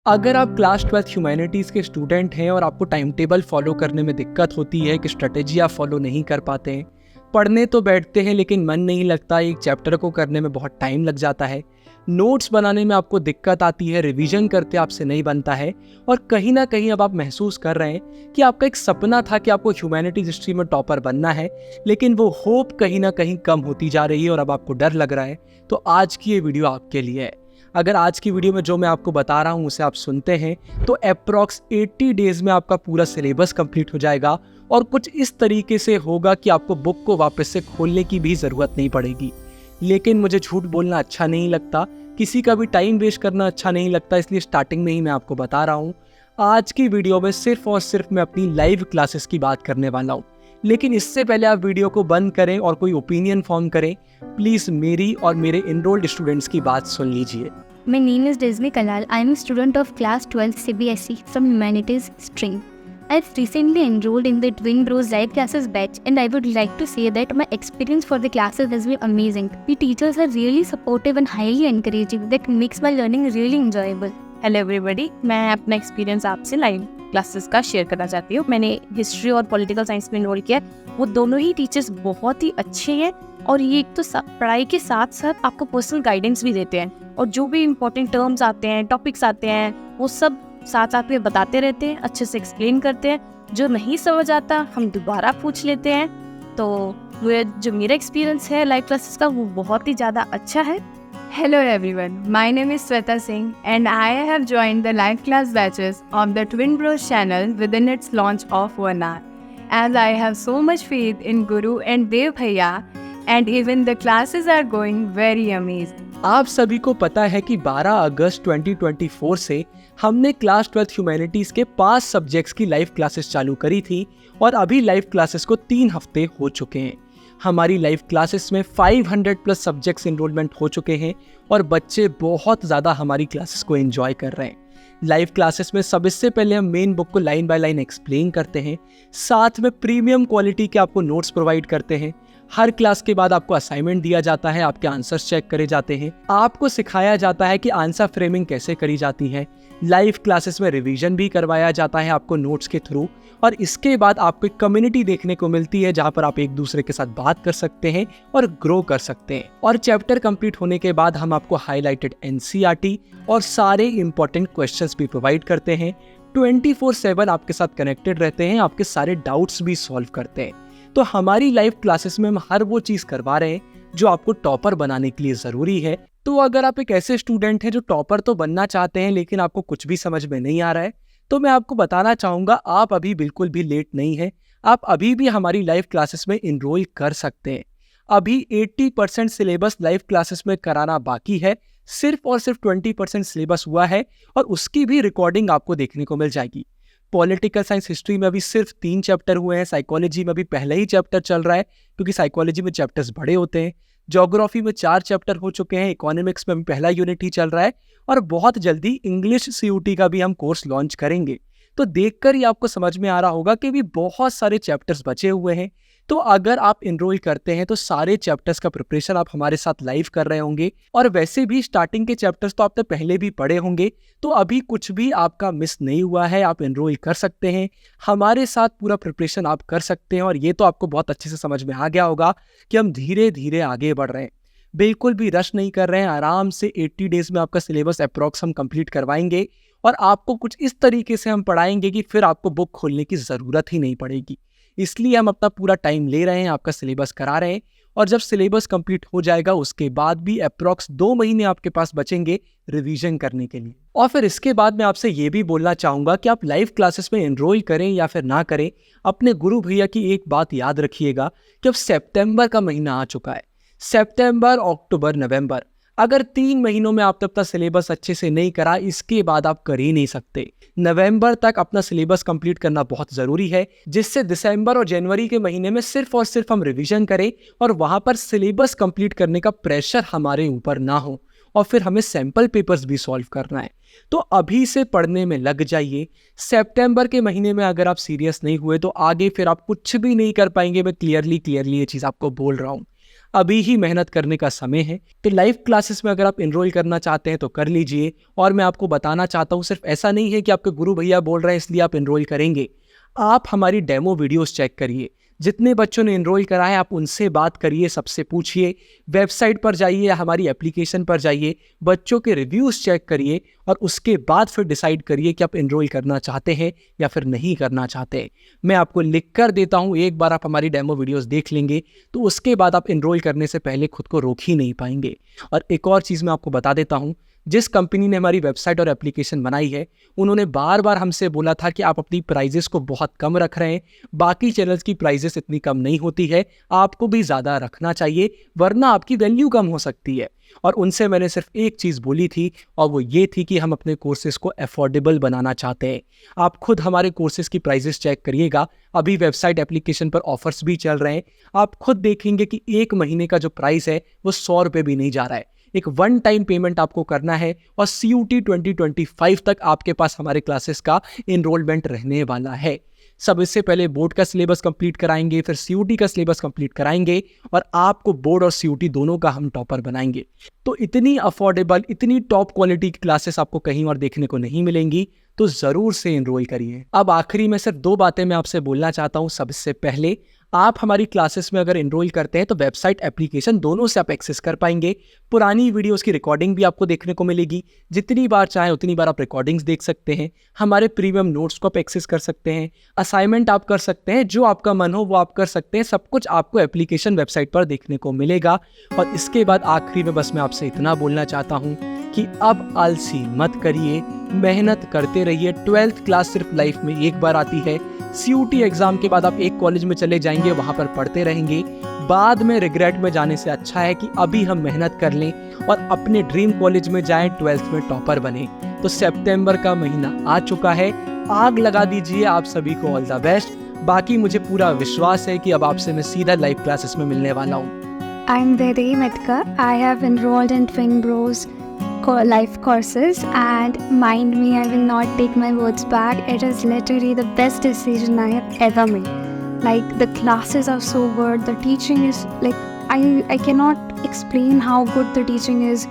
अगर आप class 12th humanities के स्टूडेंट हैं और आपको टाइम टेबल फॉलो करने में दिक्कत होती है कि स्ट्रेटेजी आप फॉलो नहीं कर पाते हैं, पढ़ने तो बैठते हैं लेकिन मन नहीं लगता, एक चैप्टर को करने में बहुत टाइम लग जाता है, नोट्स बनाने में आपको दिक्कत आती है, रिवीजन करते आपसे नहीं बनता है और कहीं ना कहीं अब आप महसूस कर रहे हैं कि आपका एक सपना था कि आपको ह्यूमैनिटीज हिस्ट्री में टॉपर बनना है, लेकिन वो होप कहीं ना कहीं कम होती जा रही है और अब आपको डर लग रहा है। तो आज की ये वीडियो आपके लिए है। अगर आज की वीडियो में जो मैं आपको बता रहा हूँ उसे आप सुनते हैं तो अप्रॉक्स 80 डेज में आपका पूरा सिलेबस कंप्लीट हो जाएगा और कुछ इस तरीके से होगा कि आपको बुक को वापस से खोलने की भी ज़रूरत नहीं पड़ेगी। लेकिन मुझे झूठ बोलना अच्छा नहीं लगता, किसी का भी टाइम वेस्ट करना अच्छा नहीं लगता, इसलिए स्टार्टिंग में ही मैं आपको बता रहा हूँ आज की वीडियो में सिर्फ और सिर्फ मैं अपनी लाइव क्लासेस की बात करने वाला हूँ। लेकिन इससे पहले आप वीडियो को बंद करें और कोई ओपिनियन फॉर्म करें, प्लीज मेरी और मेरे इनरोल्ड स्टूडेंट्स की बात सुन लीजिए। My name is Desmi Kalal. I am a student of class 12 CBSE from Humanities stream. I've recently enrolled in the Twin Bros live classes batch and I would like to say that my experience for the classes has been amazing. The teachers are really supportive and highly encouraging that makes my learning really enjoyable. Hello everybody, मैं अपना experience आपसे live classes का share करना चाहती हूँ। मैंने history और political science में एनरोल किया। वो दोनों ही टीचर्स बहुत ही अच्छे हैं और ये एक तो पढ़ाई के साथ साथ आपको पर्सनल गाइडेंस भी देते हैं और जो भी इम्पोर्टेंट टर्म्स आते हैं, टॉपिक्स आते हैं, वो सब साथ साथ में बताते रहते हैं, अच्छे से एक्सप्लेन करते हैं। जो नहीं समझ आता हम दोबारा पूछ लेते हैं। तो वो जो मेरा एक्सपीरियंस है लाइव क्लासेस का वो बहुत ही ज़्यादा अच्छा है। Hello everyone, my name is Sweta Singh and I have joined the live class batches of the Twin Bros channel within its launch of 1 hour. As I have so much faith in Guru and Dev Bhaiya and even the classes are going very amazing. आप सभी को पता है कि 12 अगस्त 2024 से हमने class 12 humanities के 5 subjects की लाइव क्लासेस चालू करी थी और अभी लाइव क्लासेस को 3 हफ्ते हो चुके हैं। हमारी लाइव क्लासेस में 500 प्लस सब्जेक्ट्स इनरोलमेंट हो चुके हैं और बच्चे बहुत ज़्यादा हमारी क्लासेस को एंजॉय कर रहे हैं। लाइव क्लासेस में इससे पहले हम मेन बुक को लाइन बाय लाइन एक्सप्लेन करते हैं, साथ में प्रीमियम क्वालिटी के आपको नोट्स प्रोवाइड करते हैं। हर क्लास के बाद आपको असाइनमेंट दिया जाता है, आपके आंसर्स चेक करे जाते हैं, आपको सिखाया जाता है कि आंसर फ्रेमिंग कैसे करी जाती है। लाइव क्लासेस में रिवीजन भी करवाया जाता है आपको नोट्स के थ्रू और इसके बाद आपको एक कम्युनिटी देखने को मिलती है जहां पर आप एक दूसरे के साथ बात कर सकते हैं और ग्रो कर सकते हैं। और चैप्टर कंप्लीट होने के बाद हम आपको हाईलाइटेड एनसीईआरटी और सारे इंपॉर्टेंट क्वेश्चंस भी प्रोवाइड करते हैं। 24/7 आपके साथ कनेक्टेड रहते हैं, आपके सारे डाउट्स भी सॉल्व करते हैं। तो हमारी लाइव क्लासेस में हम हर वो चीज करवा रहे हैं जो आपको टॉपर बनाने के लिए जरूरी है। तो अगर आप एक ऐसे स्टूडेंट हैं जो टॉपर तो बनना चाहते हैं लेकिन आपको कुछ भी समझ में नहीं आ रहा है, तो मैं आपको बताना चाहूंगा आप अभी बिल्कुल भी लेट नहीं है। आप अभी भी हमारी लाइव क्लासेस में इनरोल कर सकते हैं। अभी 80% सिलेबस लाइव क्लासेस में कराना बाकी है, सिर्फ और सिर्फ 20% सिलेबस हुआ है और उसकी भी रिकॉर्डिंग आपको देखने को मिल जाएगी। पॉलिटिकल साइंस हिस्ट्री में अभी सिर्फ 3 चैप्टर हुए हैं, साइकोलॉजी में अभी पहला ही चैप्टर चल रहा है क्योंकि साइकोलॉजी में चैप्टर्स बड़े होते हैं, ज्योग्राफी में 4 चैप्टर हो चुके हैं, इकोनॉमिक्स में पहला यूनिट ही चल रहा है और बहुत जल्दी इंग्लिश सीयूटी का भी हम कोर्स लॉन्च करेंगे। तो देखकर ही आपको समझ में आ रहा होगा कि भी बहुत सारे चैप्टर्स बचे हुए हैं। तो अगर आप इनरोल करते हैं तो सारे चैप्टर्स का प्रिपरेशन आप हमारे साथ लाइव कर रहे होंगे और वैसे भी स्टार्टिंग के चैप्टर्स तो आपने पहले भी पढ़े होंगे, तो अभी कुछ भी आपका मिस नहीं हुआ है। आप इनरोल कर सकते हैं, हमारे साथ पूरा प्रिपरेशन आप कर सकते हैं और ये तो आपको बहुत अच्छे से समझ में आ गया होगा कि हम धीरे धीरे आगे बढ़ रहे हैं, बिल्कुल भी रश नहीं कर रहे हैं। आराम से 80 डेज में आपका सिलेबस अप्रॉक्स हम कंप्लीट करवाएंगे और आपको कुछ इस तरीके से हम पढ़ाएंगे कि फिर आपको बुक खोलने की ज़रूरत ही नहीं पड़ेगी। इसलिए हम अपना पूरा टाइम ले रहे हैं, आपका सिलेबस करा रहे हैं और जब सिलेबस कंप्लीट हो जाएगा उसके बाद भी अप्रॉक्स 2 महीने आपके पास बचेंगे रिवीजन करने के लिए। और फिर इसके बाद मैं आपसे ये भी बोलना चाहूँगा कि आप लाइव क्लासेस में एनरोल करें या फिर ना करें, अपने गुरु भैया की एक बात याद रखिएगा कि अब सितंबर का महीना आ चुका है। सितंबर, अक्टूबर, नवंबर, अगर 3 महीनों में आप तब तक सिलेबस अच्छे से नहीं करा, इसके बाद आप कर ही नहीं सकते। नवंबर तक अपना सिलेबस कंप्लीट करना बहुत ज़रूरी है, जिससे दिसंबर और जनवरी के महीने में सिर्फ और सिर्फ हम रिवीजन करें और वहाँ पर सिलेबस कंप्लीट करने का प्रेशर हमारे ऊपर ना हो और फिर हमें सैम्पल पेपर्स भी सॉल्व करना है। तो अभी से पढ़ने में लग जाइए। सितंबर के महीने में अगर आप सीरियस नहीं हुए तो आगे फिर आप कुछ भी नहीं कर पाएंगे। मैं क्लियरली ये चीज़ आपको बोल रहा हूँ। अभी ही मेहनत करने का समय है। तो लाइव क्लासेस में अगर आप इनरोल करना चाहते हैं तो कर लीजिए। और मैं आपको बताना चाहता हूँ, सिर्फ ऐसा नहीं है कि आपके गुरु भैया बोल रहे हैं इसलिए आप इनरोल करेंगे। आप हमारी डेमो वीडियोस चेक करिए, जितने बच्चों ने इनरोल करा है आप उनसे बात करिए, सबसे पूछिए, वेबसाइट पर जाइए या हमारी एप्लीकेशन पर जाइए, बच्चों के रिव्यूज़ चेक करिए और उसके बाद फिर डिसाइड करिए कि आप इनरोल करना चाहते हैं या फिर नहीं करना चाहते। मैं आपको लिख कर देता हूँ, एक बार आप हमारी डेमो वीडियोस देख लेंगे तो उसके बाद आप इनरोल करने से पहले खुद को रोक ही नहीं पाएंगे। और एक और चीज़ मैं आपको बता देता हूँ, जिस कंपनी ने हमारी वेबसाइट और एप्लीकेशन बनाई है उन्होंने बार बार हमसे बोला था कि आप अपनी प्राइजेस को बहुत कम रख रहे हैं, बाकी चैनल्स की प्राइजेस इतनी कम नहीं होती है, आपको भी ज़्यादा रखना चाहिए वरना आपकी वैल्यू कम हो सकती है। और उनसे मैंने सिर्फ एक चीज़ बोली थी और वो ये थी कि हम अपने कोर्सेज़ को अफोर्डेबल बनाना चाहते हैं। आप खुद हमारे कोर्सेज़ की प्राइजेस चेक करिएगा, अभी वेबसाइट एप्लीकेशन पर ऑफर्स भी चल रहे हैं। आप खुद देखेंगे कि एक महीने का जो प्राइस है वो 100 रुपये भी नहीं जा रहा है। एक वन टाइम पेमेंट आपको करना है और CUT 2025 तक आपके पास हमारे क्लासेस का इनरोलमेंट रहने वाला है। सब इससे पहले बोर्ड का सिलेबस कंप्लीट कराएंगे, फिर CUT का सिलेबस कंप्लीट कराएंगे और आपको बोर्ड और CUT दोनों का हम टॉपर बनाएंगे। तो इतनी अफोर्डेबल, इतनी टॉप क्वालिटी की क्लासेस आपको कहीं और देखने को नहीं मिलेंगी, तो ज़रूर से इनरोल करिए। अब आखिरी में सिर्फ 2 बातें मैं आपसे बोलना चाहता हूँ। सबसे पहले, आप हमारी क्लासेस में अगर इनरोल करते हैं तो वेबसाइट एप्लीकेशन दोनों से आप एक्सेस कर पाएंगे। पुरानी वीडियोस की रिकॉर्डिंग भी आपको देखने को मिलेगी, जितनी बार चाहें उतनी बार आप रिकॉर्डिंग्स देख सकते हैं। हमारे प्रीमियम नोट्स को आप एक्सेस कर सकते हैं, असाइनमेंट आप कर सकते हैं, जो आपका मन हो वो आप कर सकते हैं। सब कुछ आपको एप्लीकेशन वेबसाइट पर देखने को मिलेगा। और इसके बाद आखिरी में बस मैं आपसे इतना बोलना चाहता हूँ कि अब आलसी मत करिए, मेहनत करते रहिए। 12th क्लास सिर्फ लाइफ में एक बार आती है। CUT एग्जाम के बाद आप एक कॉलेज में चले जाएंगे, वहाँ पर पढ़ते रहेंगे, बाद में रिग्रेट में जाने से अच्छा है कि अभी हम मेहनत कर लें और अपने ड्रीम कॉलेज में जाएं, 12th में टॉपर बने। तो सितंबर का महीना आ चुका है, आग लगा दीजिए। आप सभी को ऑल द बेस्ट। बाकी मुझे पूरा विश्वास है कि अब आपसे मैं सीधा लाइव क्लासेस में मिलने वाला हूँ। I'm Dede Metka. I have enrolled in Twin Bros life courses, and mind me, I will not take my words back. It is literally the best decision I have ever made. Like, the classes are so good, the teaching is like, I cannot explain how good the teaching is.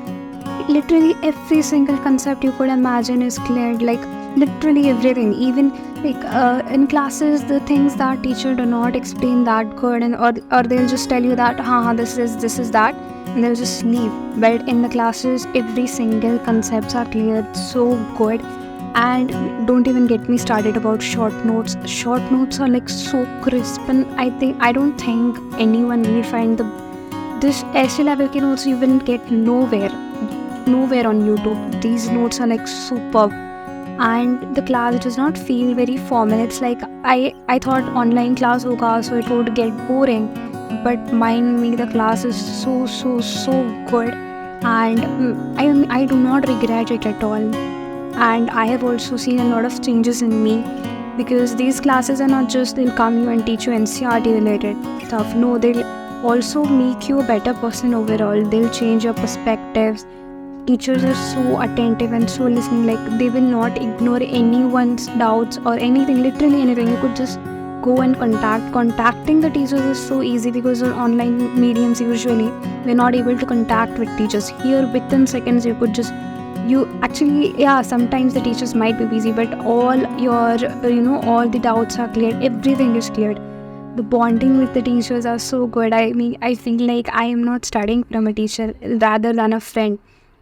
Literally every single concept you could imagine is cleared, like literally everything. Even like in classes, the things that teacher do not explain that good, and or they'll just tell you that this is that, and they'll just leave. But in the classes, every single concepts are cleared so good. And don't even get me started about short notes. Short notes are like so crisp, and I don't think anyone will find this essay level के notes you will get nowhere on YouTube. These notes are like superb. And the class does not feel very formal. It's like I thought online class hoga, so it would get boring. But mind me, the class is so good. And I do not regret it at all. And I have also seen a lot of changes in me, because these classes are not just they'll come you and teach you NCERT related stuff. No, they'll also make you a better person overall. They'll change your perspectives. Teachers are so attentive and so listening. Like, they will not ignore anyone's doubts or anything, literally anything. You could just go and contacting the teachers is so easy, because on online mediums usually we're not able to contact with teachers. Here within seconds you could just sometimes the teachers might be busy, but all your all the doubts are cleared, everything is cleared. The bonding with the teachers are so good. I mean, I feel like I am not studying from a teacher rather than a friend.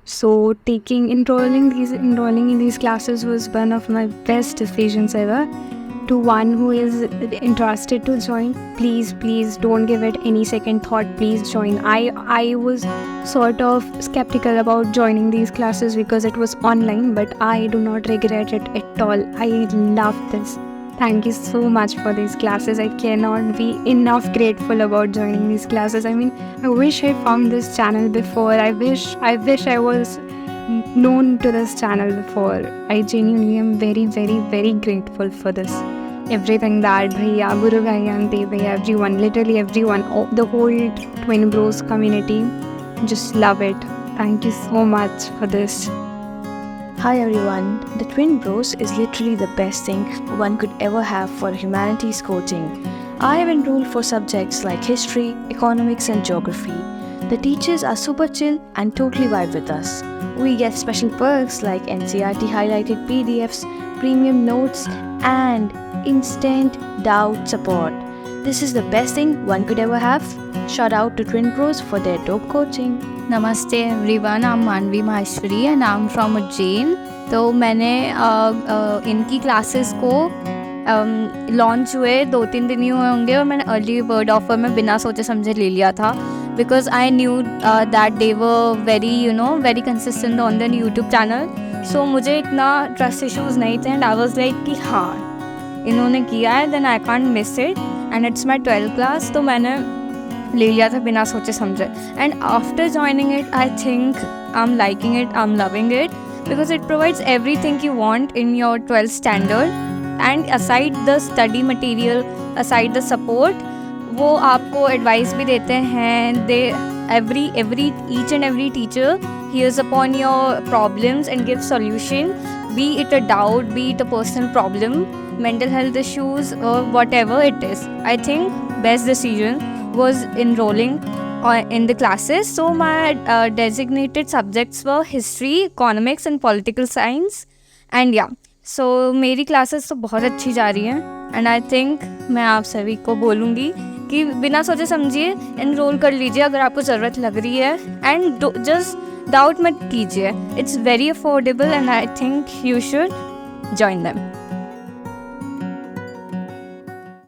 So enrolling in these classes was one of my best decisions ever. To one who is interested to join, please don't give it any second thought. Please join. I was sort of skeptical about joining these classes because it was online, but I do not regret it at all. I love this. Thank you so much for these classes. I cannot be enough grateful about joining these classes. I mean, I wish I found this channel before. I wish I was known to this channel before. I genuinely am very, very, very grateful for this. Everything that Bhaiya, Guru Bhaiya and Dev Bhaiya, everyone, literally everyone, the whole Twin Bros community, just love it. Thank you so much for this. Hi everyone, the Twin Bros is literally the best thing one could ever have for humanities coaching. I have enrolled for subjects like history, economics and geography. The teachers are super chill and totally vibe with us. We get special perks like NCERT highlighted PDFs, premium notes, and instant doubt support. This is the best thing one could ever have. Shout out to Twin Bros for their dope coaching. नमस्ते everyone, I am मानवी Maheshwari and I am from Ujjain. तो मैंने इनकी classes को launch हुए 2-3 दिन ही हुए होंगे और मैंने अर्ली बर्ड ऑफर में बिना सोचे समझे ले लिया था, because I knew that they were very consistent on the YouTube channel. So मुझे इतना ट्रस्ट इशूज़ नहीं थे एंड आई वाज लाइक कि हाँ इन्होंने किया है, then I can't miss it and it's my 12th class. तो मैंने ले लिया था बिना सोचे समझे and after joining it I think I am liking it, I am loving it, because it provides everything you want in your 12th standard. And aside the study material, aside the support, वो आपको advice भी देते हैं। दे each and every teacher hears upon your problems and gives solution, be it a doubt, be it a personal problem, mental health issues, or whatever it is. I think best decision was enrolling in the classes. So my designated subjects were history, economics and political science. And yeah, so मेरी classes तो बहुत अच्छी जा रही हैं and I think मैं आप सभी को बोलूँगी कि बिना सोचे समझिए एनरोल कर लीजिए अगर आपको ज़रूरत लग रही है एंड जस्ट डाउट मत कीजिए। It's very affordable and I think you should join them.